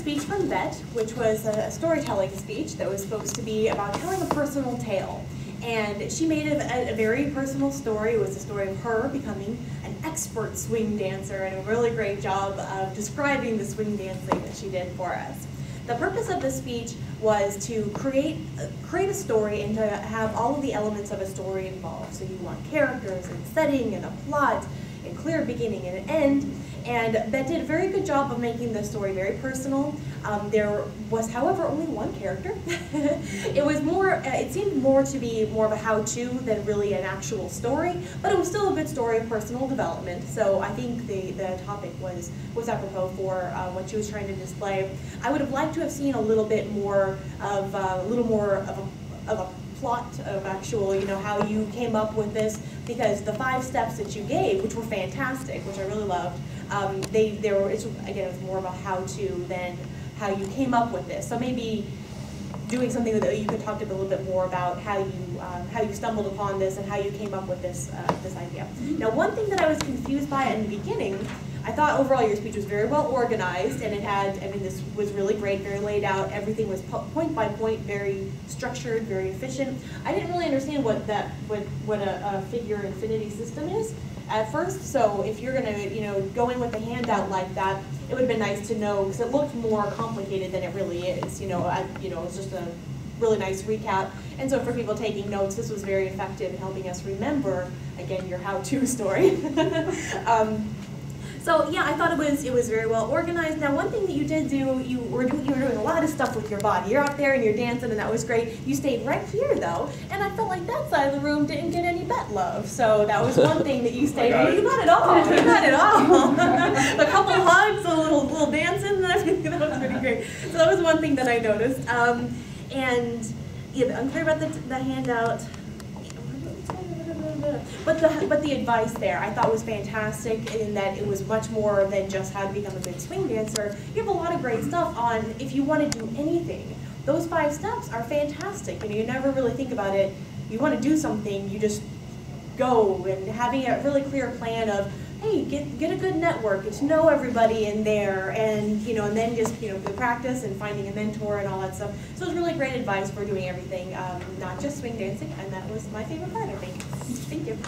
speech from Bett, which was a storytelling speech that was supposed to be about telling a personal tale. And she made a very personal story. It was the story of her becoming an expert swing dancer, and a really great job of describing the swing dancing that she did for us. The purpose of the speech was to create a story and to have all of the elements of a story involved. So you want characters and setting and a plot and clear beginning and an end. And Bett did a very good job of making the story very personal. There was, however, only one character. It seemed more to be more of a how-to than really an actual story, but it was still a good story of personal development. So I think the topic was apropos for what she was trying to display. I would have liked to have seen a little bit more of a plot of actual, how you came up with this, because the 5 steps that you gave, which were fantastic, which I really loved, it was more of a how-to than how you came up with this. So maybe doing something that you could talk a little bit more about how you stumbled upon this and how you came up with this idea. Now, one thing that I was confused by in the beginning, I thought overall your speech was very well organized, and this was really great, very laid out. Everything was point by point, very structured, very efficient. I didn't really understand what a figure infinity system is at first. So if you're going to go in with a handout like that, it would have been nice to know, because it looked more complicated than it really is. It's just a really nice recap. And so for people taking notes, this was very effective in helping us remember, again, your how-to story. So yeah, I thought it was very well organized. Now, one thing that you did do, you were doing a lot of stuff with your body. You're out there and you're dancing, and that was great. You stayed right here though, and I felt like that side of the room didn't get any Bett love. So that was one thing that you stayed. Not at all. Not at all. A couple hugs, a little dancing, and everything. That was pretty great. So that was one thing that I noticed. And yeah, unclear about the handout. But the advice there I thought was fantastic, in that it was much more than just how to become a good swing dancer. You have a lot of great stuff on if you want to do anything. Those 5 steps are fantastic. You never really think about it. You want to do something, you just go, and having a really clear plan of, hey, get a good network, get to know everybody in there, and and then just the practice and finding a mentor and all that stuff. So it was really great advice for doing everything, not just swing dancing, and that was my favorite part, I think. Thank you.